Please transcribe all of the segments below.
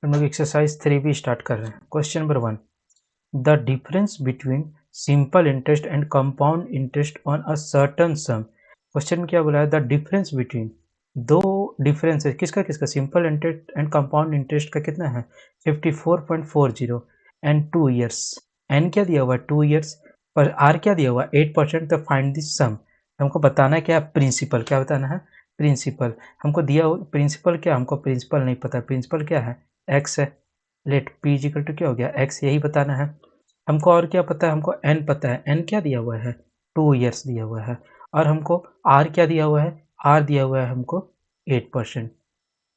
हम लोग एक्सरसाइज 3 भी स्टार्ट कर रहे हैं। Question number 1, the difference between simple interest and compound interest on a certain some. Question में क्या बोला है? द डिफरेंस बिटवीन, दो डिफरेंस है किसका किसका, simple interest and compound interest का कितना है 54.40 एंड 2 ईयर्स। एन क्या दिया हुआ है 2 ईयर्स, पर आर क्या दिया हुआ है 8%। तो फाइंड दिस सम। हमको बताना है क्या, प्रिंसिपल क्या बताना है, प्रिंसिपल हमको दिया हुआ। प्रिंसिपल क्या, हमको प्रिंसिपल नहीं पता। प्रिंसिपल क्या है, एक्स है। लेट पी इजिकल टू क्या हो गया, एक्स, यही बताना है हमको। और क्या पता है हमको, एन पता है। एन क्या दिया हुआ है 2 ईयर्स दिया हुआ है। और हमको आर क्या दिया हुआ है, आर दिया हुआ है हमको 8%।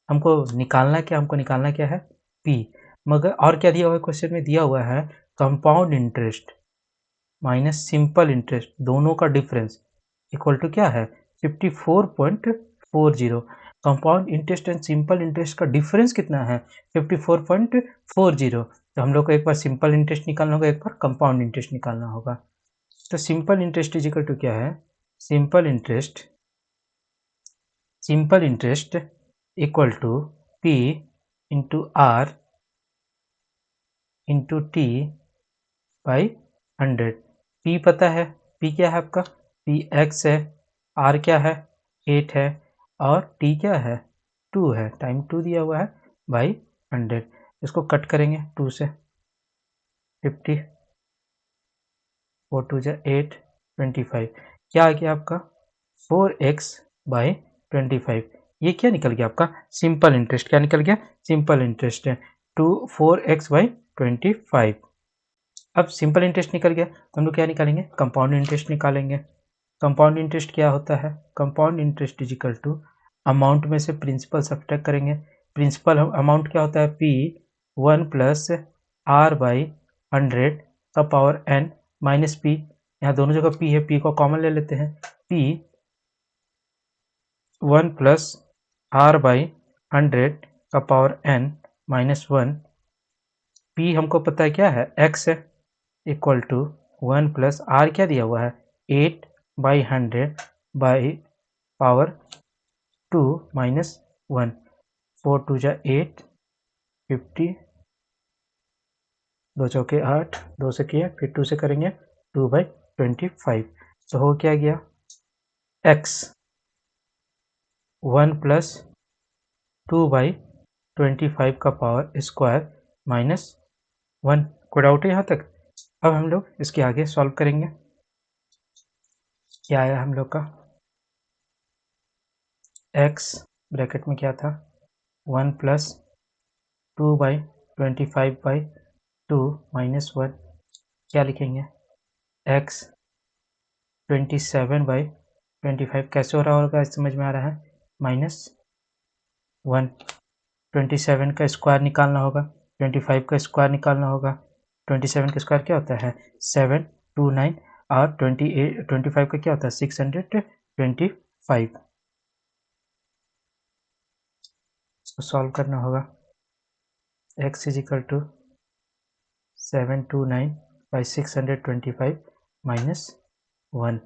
हमको निकालना क्या, हमको निकालना क्या है पी। मगर और क्या दिया हुआ है क्वेश्चन में, दिया हुआ है compound interest minus simple interest, दोनों का डिफरेंस इक्वल टू क्या है 54.40। Compound interest and simple interest का डिफरेंस कितना है 54.40। तो हम लोग को एक बार सिंपल इंटरेस्ट निकालना होगा, एक बार कंपाउंड इंटरेस्ट निकालना होगा। तो simple interest is equal to क्या है, simple interest equal to P into R into T by 100। P पता है, पी क्या है आपका, पी एक्स है, आर क्या है 8 है, और टी क्या है 2 है, टाइम 2 दिया हुआ है बाई 100। इसको कट करेंगे 2 से, 50, 4 2 जा 8, 25। क्या आ गया आपका 4x बाई 25। ये क्या निकल गया आपका सिंपल इंटरेस्ट, क्या निकल गया सिंपल इंटरेस्ट है 4x बाई 25। अब सिंपल इंटरेस्ट निकल गया तो हम लोग क्या निकालेंगे, कंपाउंड इंटरेस्ट निकालेंगे। कंपाउंड इंटरेस्ट क्या होता है, compound interest is equal to amount में से प्रिंसिपल सब्ट्रैक्ट करेंगे। प्रिंसिपल अमाउंट क्या होता है पी 1 प्लस आर बाई 100 का पावर एन माइनस पी। यहाँ दोनों जगह पी है, पी को कॉमन ले लेते हैं। पी 1 प्लस आर बाई 100 का पावर एन माइनस 1। पी हमको पता है क्या है एक्स है, इक्वल टू 1 प्लस आर क्या दिया हुआ है 8 बाई 100 बाई पावर 2 माइनस 1। 4 2 जा 8, 50, 2 चौके 8, 2 से किया फिर 2 से करेंगे 2 बाई 25। तो हो क्या गया x 1 प्लस 2 बाई 25 का पावर स्क्वायर माइनस 1। कोई डाउट है यहाँ तक? अब हम लोग इसके आगे सॉल्व करेंगे। क्या आया हम लोग का x ब्रैकेट में क्या था 1 प्लस 2 बाई 25 बाई 2 माइनस 1। क्या लिखेंगे x 27 बाई 25 कैसे हो रहा होगा समझ में आ रहा है, माइनस 1। 27 का स्क्वायर निकालना होगा, 25 का स्क्वायर निकालना होगा। 27 का स्क्वायर क्या होता है 729, और 25 का क्या होता है 625। इसको सॉल्व करना होगा। x is equal to 729 by 625 minus 1।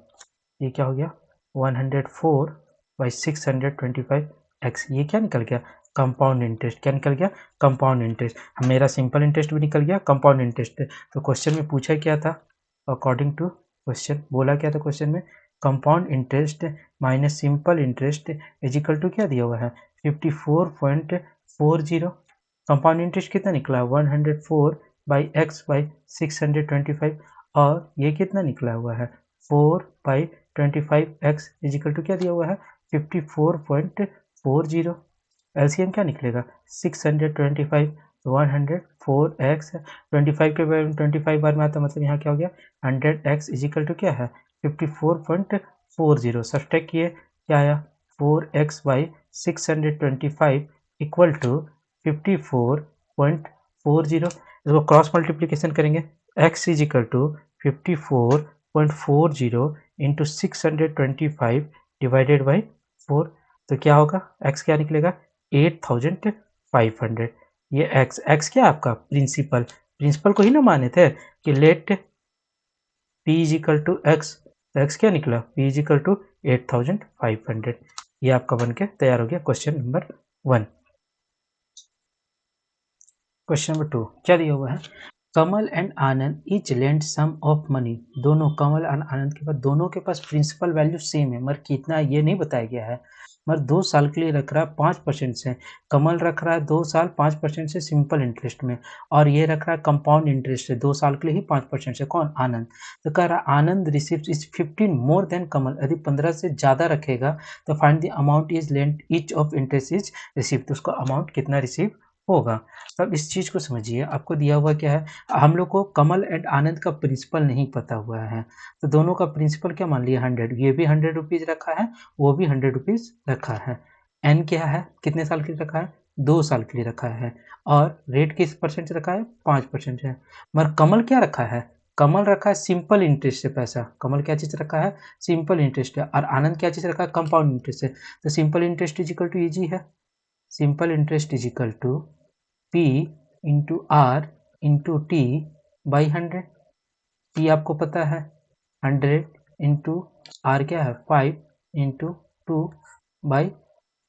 ये क्या हो गया 104 बाई 625 x। ये क्या निकल गया कंपाउंड इंटरेस्ट। क्या निकल गया कंपाउंड इंटरेस्ट। मेरा सिंपल इंटरेस्ट भी निकल गया, कंपाउंड इंटरेस्ट। तो क्वेश्चन में पूछा क्या था, अकॉर्डिंग टू क्वेश्चन बोला क्या था क्वेश्चन में, compound interest minus simple interest is equal to क्या दिया हुआ है 54.40। कंपाउंड इंटरेस्ट कितना निकला 104 बाई एक्स बाई 625, और ये कितना निकला हुआ है 4 by 25x is equal to क्या दिया हुआ है 54.40। एलसीएम क्या निकलेगा 625, 104x 25 के बारे में 25 बार में आता, मतलब यहाँ क्या हो गया 100x इज इक्वल टू क्या है 54.40। सब्ट्रैक्ट किए क्या आया 4x बाई 625 इक्वल टू 54.40। इसको क्रॉस मल्टीप्लीकेशन करेंगे, x is equal to 54.40 into 625 divided by 4। तो क्या होगा x क्या निकलेगा 8500। ये x क्या आपका प्रिंसिपल, प्रिंसिपल को ही ना माने थे कि let p is equal to x. तो x क्या निकला p इज इक्वल टू 8500। ये आपका बन के तैयार हो गया क्वेश्चन नंबर 1। क्वेश्चन नंबर 2 क्या दिया हुआ है? Kamal and Anand each lend some of money. दोनों कमल और आनंद के पास दोनों के पास प्रिंसिपल वैल्यू सेम है, मगर कितना ये नहीं बताया गया है। मगर 2 साल के लिए रख रहा है 5% से। कमल रख रहा है 2 साल 5% से सिंपल इंटरेस्ट में, और ये रख रहा है कंपाउंड इंटरेस्ट से 2 साल के लिए ही 5% से। कौन? आनंद। तो कह रहा है आनंद रिसीव्स इज 15 मोर देन कमल। यदि 15 से ज़्यादा रखेगा तो find the amount is lent each of interest is receive. तो उसका अमाउंट कितना रिसीव होगा। तब इस चीज़ को समझिए, आपको दिया हुआ क्या है? हम लोग को कमल एंड आनंद का प्रिंसिपल नहीं पता हुआ है, तो दोनों का प्रिंसिपल क्या मान लिया? 100। ये भी 100 रुपीज़ रखा है, वो भी 100 रुपीज़ रखा है। एन क्या है? कितने साल के लिए रखा है? 2 साल के लिए रखा है। और रेट किस परसेंट से रखा है? 5% है। मगर कमल क्या रखा है? कमल रखा है सिंपल इंटरेस्ट से पैसा। कमल क्या चीज़ रखा है? सिंपल इंटरेस्ट है। और आनंद क्या चीज़ रखा है? कंपाउंड इंटरेस्ट से। तो simple interest is equal to ईजी है। Simple interest is equal to P into R into T by 100। P आपको पता है 100 इंटू आर क्या है 5 इंटू 2 बाई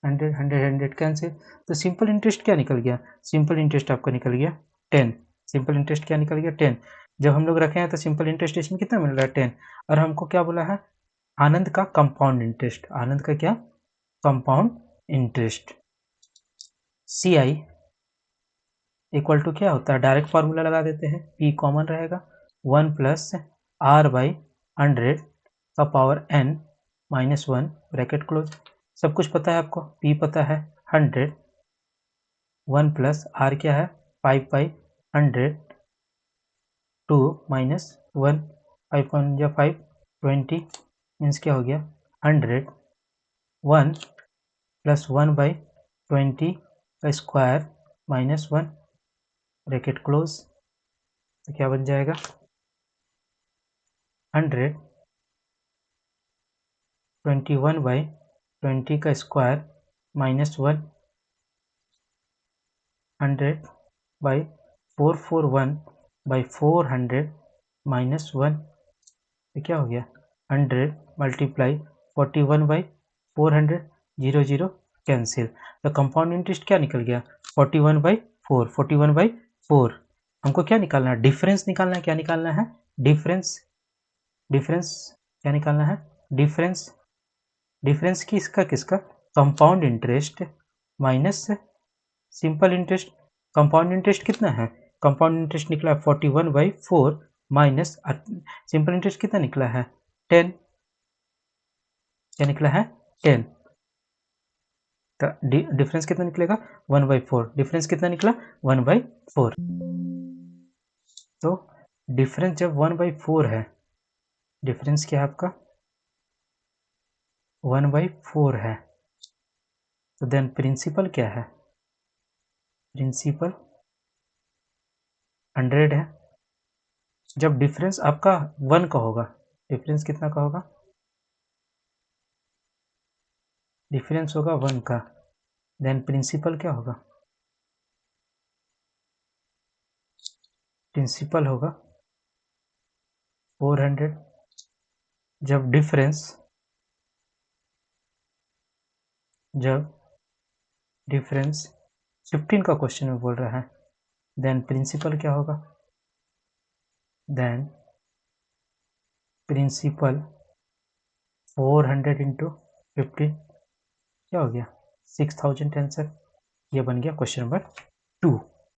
100। 100 100 कैंसिल। तो सिंपल इंटरेस्ट क्या निकल गया? सिंपल इंटरेस्ट आपका निकल गया 10। सिंपल इंटरेस्ट क्या निकल गया? 10। जब हम लोग रखे हैं तो सिंपल इंटरेस्ट इसमें कितना मिल रहा है? 10। और हमको क्या बोला है? आनंद का कंपाउंड इंटरेस्ट। आनंद का क्या? Compound interest. C I equal to क्या होता है? डायरेक्ट फार्मूला लगा देते हैं, P कॉमन रहेगा 1 प्लस आर बाई 100 का power n minus 1 bracket close. सब कुछ पता है आपको, P पता है 100, 1 प्लस आर क्या है 5 बाई 100, 2 माइनस 1, 5 1 या 5 20 मीन्स क्या हो गया 100, 1 प्लस 1 बाई 20 का स्क्वायर माइनस 1 ब्रैकेट क्लोज। तो क्या बन जाएगा 100 21 बाई 20 का square minus 1, 100 by 441 by 400 minus 1। तो क्या हो गया 100 मल्टीप्लाई 41 बाई 400, 0 0 कैंसिल। तो कंपाउंड इंटरेस्ट क्या निकल गया 41 बाई 4। 41 बाई 4 हमको क्या निकालना है? डिफरेंस निकालना है। क्या निकालना है? डिफरेंस। डिफरेंस क्या निकालना है? डिफरेंस। डिफरेंस किसका किसका? Compound interest minus simple interest. Compound interest कितना है? कंपाउंड इंटरेस्ट निकला है 41 बाई 4 माइनस सिंपल इंटरेस्ट कितना निकला है 10। क्या निकला है 10। तो डिफरेंस कितना निकलेगा 1 बाई 4। डिफरेंस कितना निकला 1 बाई 4। तो डिफरेंस जब 1 बाई 4 है, डिफरेंस क्या है आपका 1 बाई 4 है, तो देन प्रिंसिपल क्या है? प्रिंसिपल 100 है। जब डिफरेंस आपका 1 का होगा, डिफरेंस कितना का होगा? डिफरेंस होगा 1 का, देन प्रिंसिपल क्या होगा? प्रिंसिपल होगा 400। जब डिफरेंस 15 का क्वेश्चन में बोल रहा है, देन प्रिंसिपल क्या होगा? देन प्रिंसिपल 400 इंटू 15 क्या हो गया 6000 आंसर। ये बन गया क्वेश्चन नंबर 2।